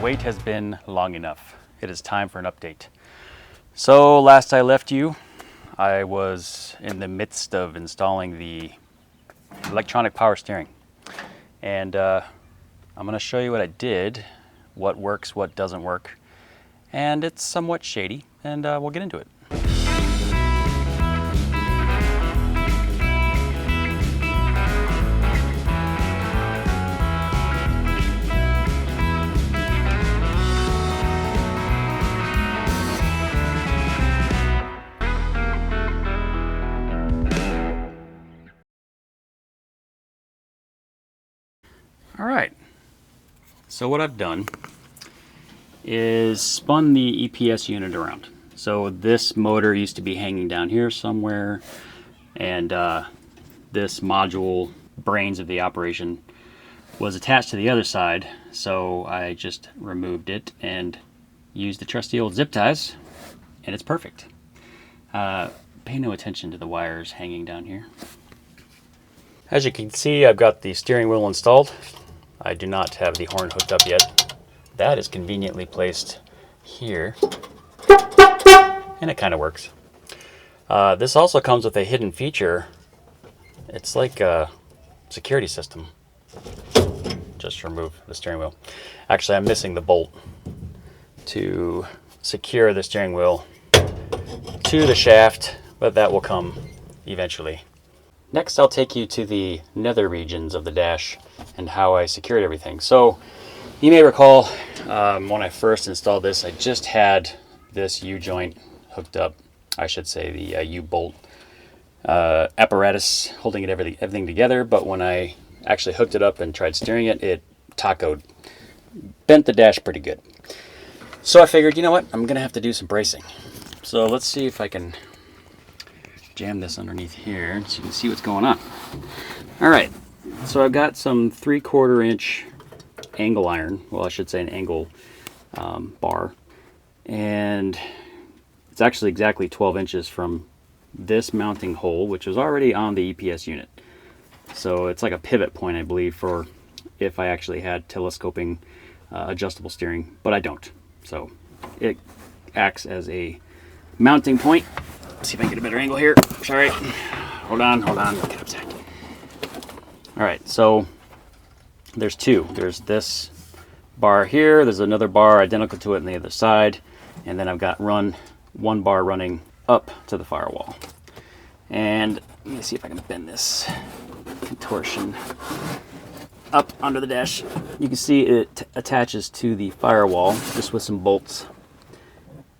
wait has been long enough. It is time for an update. So last I left you, I was in the midst of installing the electronic power steering. And I'm going to show you what I did, what works, what doesn't work. And it's somewhat shady, and we'll get into it. All right, so what I've done is spun the EPS unit around. So this motor used to be hanging down here somewhere, and this module, brains of the operation, was attached to the other side. So I just removed it and used the trusty old zip ties, and it's perfect. Pay no attention to the wires hanging down here. As you can see, I've got the steering wheel installed. I do not have the horn hooked up yet. That is conveniently placed here, and it kind of works. This also comes with a hidden feature. It's like a security system. Just remove the steering wheel. Actually, I'm missing the bolt to secure the steering wheel to the shaft, but that will come eventually. Next, I'll take you to the nether regions of the dash and how I secured everything. So you may recall when I first installed this, I just had this U-joint hooked up. I should say the U-bolt apparatus holding everything together. But when I actually hooked it up and tried steering it, it tacoed, bent the dash pretty good. So I figured, you know what, I'm gonna have to do some bracing. So let's see if I can jam this underneath here so you can see what's going on. All right, so I've got some 3/4 inch angle iron, well, I should say an angle bar, and it's actually exactly 12 inches from this mounting hole, which was already on the EPS unit. So it's like a pivot point, I believe, for if I actually had telescoping adjustable steering, but I don't. So it acts as a mounting point. Let's see if I can get a better angle here. Sorry. Hold on. Get upside. All right, so there's two. There's this bar here. There's another bar identical to it on the other side. And then I've got one bar running up to the firewall. And let me see if I can bend this contortion up under the dash. You can see it attaches to the firewall just with some bolts.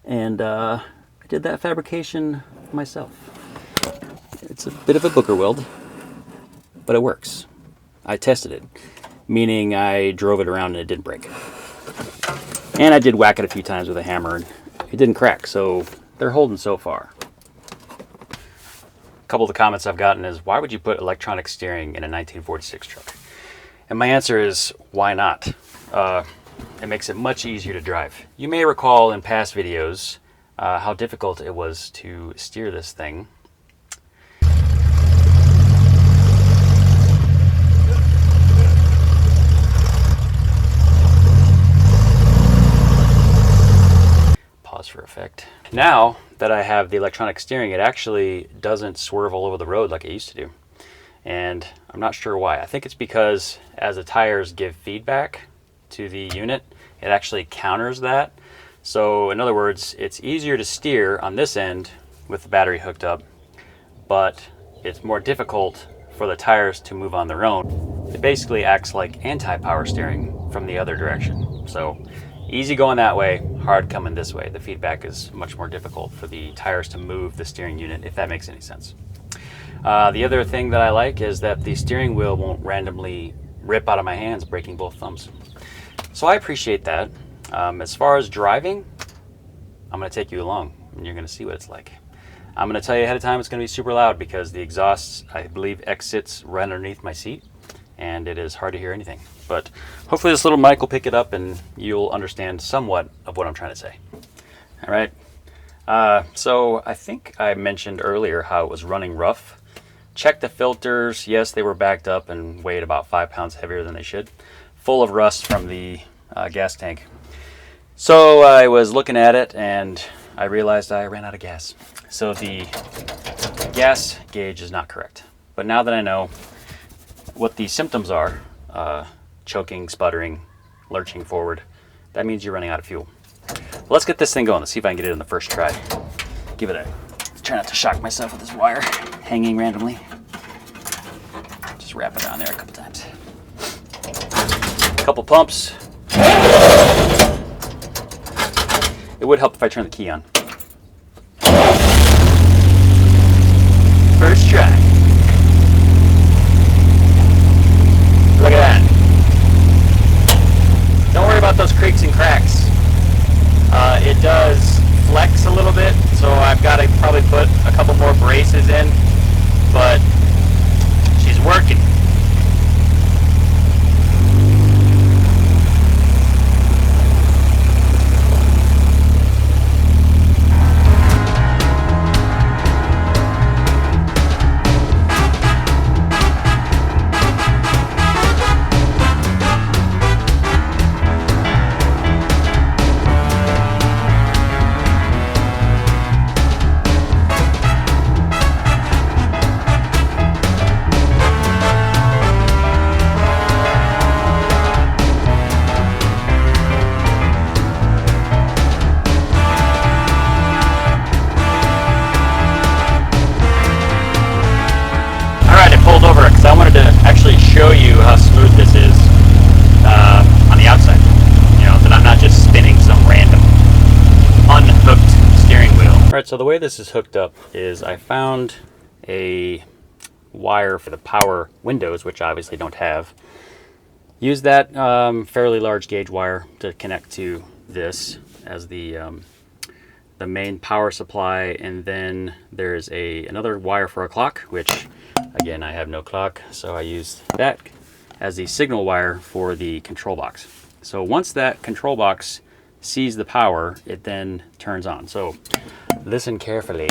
And I did that fabrication myself. It's a bit of a booger weld, but it works. I tested it, meaning I drove it around and it didn't break. And I did whack it a few times with a hammer and it didn't crack, so they're holding so far. A couple of the comments I've gotten is, why would you put electronic steering in a 1946 truck? And my answer is, why not? It makes it much easier to drive. You may recall in past videos how difficult it was to steer this thing. Pause for effect. Now that I have the electronic steering, it actually doesn't swerve all over the road like it used to do. And I'm not sure why. I think it's because as the tires give feedback to the unit, it actually counters that. So in other words, it's easier to steer on this end with the battery hooked up, but it's more difficult for the tires to move on their own. It basically acts like anti-power steering from the other direction. So easy going that way, hard coming this way. The feedback is much more difficult for the tires to move the steering unit, if that makes any sense. The other thing that I like is that the steering wheel won't randomly rip out of my hands, breaking both thumbs. So I appreciate that. As far as driving, I'm going to take you along and you're going to see what it's like. I'm going to tell you ahead of time it's going to be super loud because the exhaust, I believe, exits right underneath my seat and it is hard to hear anything. But hopefully this little mic will pick it up and you'll understand somewhat of what I'm trying to say. All right. So I think I mentioned earlier how it was running rough. Check the filters. Yes, they were backed up and weighed about 5 pounds heavier than they should. Full of rust from the gas tank. So I was looking at it and I realized I ran out of gas. So the gas gauge is not correct. But now that I know what the symptoms are, choking, sputtering, lurching forward, that means you're running out of fuel. Well, let's get this thing going. Let's see if I can get it in the first try. Give it a, try not to shock myself with this wire hanging randomly. Just wrap it on there a couple times. Couple pumps. It would help if I turn the key on. First try. Look at that. Don't worry about those creaks and cracks. It does flex a little bit, so I've got to probably put a couple more braces in, but she's working. Over because I wanted to actually show you how smooth this is on the outside. You know, that I'm not just spinning some random unhooked steering wheel. Alright, so the way this is hooked up is I found a wire for the power windows, which I obviously don't have. Use that fairly large gauge wire to connect to this as the main power supply, and then there's another wire for a clock, which again, I have no clock, so I use that as the signal wire for the control box. So once that control box sees the power, it then turns on. So listen carefully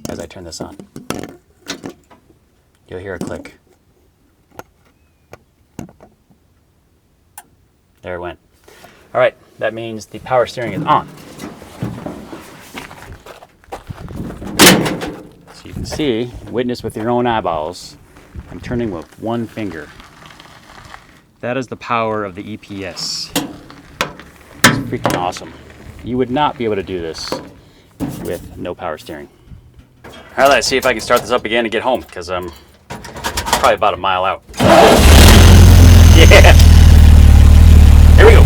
as I turn this on. You'll hear a click. There it went. All right, that means the power steering is on. So you can see, witness with your own eyeballs, I'm turning with one finger. That is the power of the EPS. It's freaking awesome. You would not be able to do this with no power steering. All right, let's see if I can start this up again and get home, because I'm probably about a mile out. Yeah! Here we go.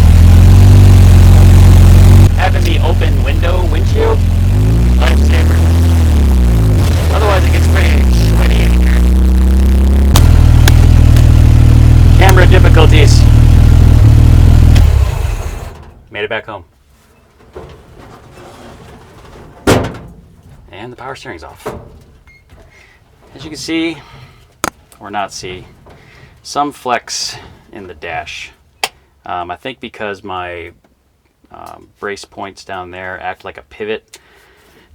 Having the open windshield, lifesaver. Otherwise it gets pretty sweaty in here. Camera difficulties. Made it back home. And the power steering's off. As you can see, or not see, some flex in the dash. I think because my brace points down there act like a pivot.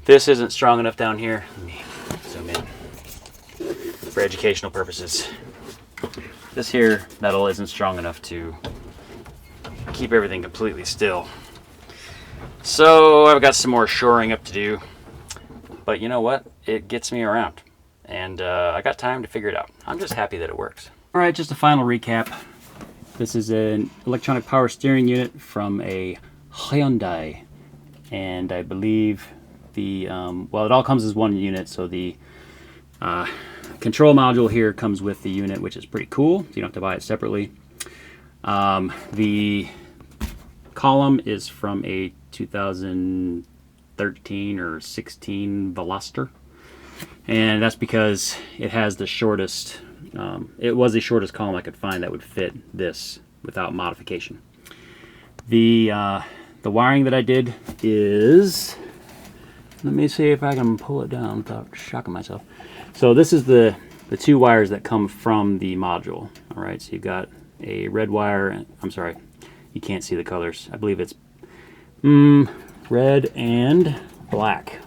This isn't strong enough down here. Let me zoom in for educational purposes. This here metal isn't strong enough to keep everything completely still. So I've got some more shoring up to do. But you know what? It gets me around. And I got time to figure it out. I'm just happy that it works. All right, just a final recap. This is an electronic power steering unit from a Hyundai. And I believe well, it all comes as one unit, so the control module here comes with the unit, which is pretty cool. So you don't have to buy it separately. The column is from a 2013 or 16 Veloster, and that's because it has the shortest. It was the shortest column I could find that would fit this without modification. The wiring that I did is. Let me see if I can pull it down without shocking myself. So this is the two wires that come from the module. All right, so you've got a red wire. I'm sorry, you can't see the colors. I believe it's red and black.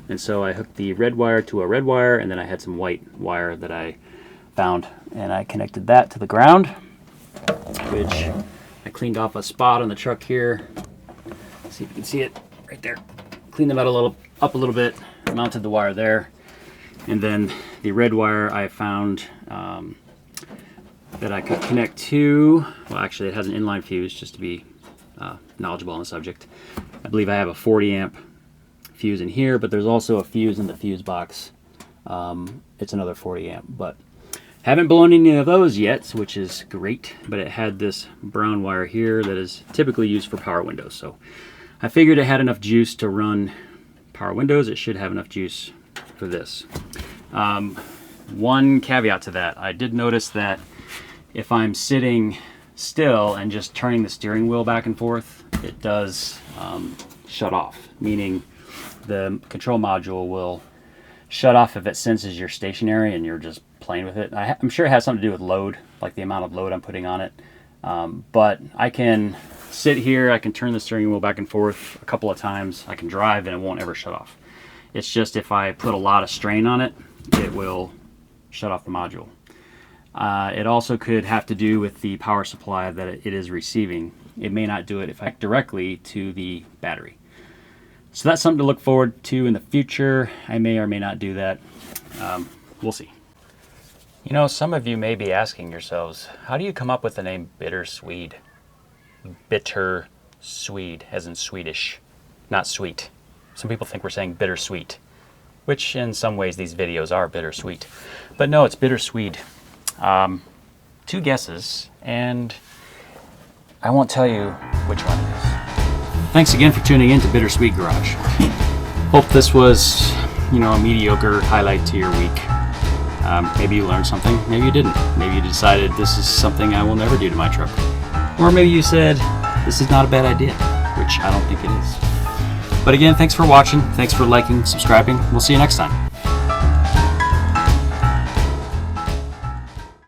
And so I hooked the red wire to a red wire, and then I had some white wire that I found, and I connected that to the ground, which I cleaned off a spot on the truck here. See if you can see it right there. Cleaned them out up a little bit, mounted the wire there. And then the red wire I found that I could connect to, well actually it has an inline fuse just to be knowledgeable on the subject. I believe I have a 40 amp fuse in here, but there's also a fuse in the fuse box. It's another 40 amp, but haven't blown any of those yet, which is great. But it had this brown wire here that is typically used for power windows. So I figured it had enough juice to run power windows. It should have enough juice for this. One caveat to that, I did notice that if I'm sitting still and just turning the steering wheel back and forth, it does shut off, meaning the control module will shut off if it senses you're stationary and you're just playing with it. I'm sure it has something to do with load, like the amount of load I'm putting on it. But I can sit here, I can turn the steering wheel back and forth a couple of times, I can drive and it won't ever shut off. It's just if I put a lot of strain on it, it will shut off the module. It also could have to do with the power supply that it is receiving. It may not do it if I directly to the battery. So that's something to look forward to in the future. I may or may not do that. We'll see. You know, some of you may be asking yourselves, how do you come up with the name Bitter-Swede? Bitter-Swede, as in Swedish, not sweet. Some people think we're saying bittersweet, which in some ways these videos are bittersweet. But no, it's Bitter-Swede. Two guesses, and I won't tell you which one it is. Thanks again for tuning in to Bitter-Swede Garage. Hope this was, you know, a mediocre highlight to your week. Maybe you learned something, maybe you didn't. Maybe you decided this is something I will never do to my truck. Or maybe you said, this is not a bad idea, which I don't think it is. But again, thanks for watching, thanks for liking, subscribing. We'll see you next time.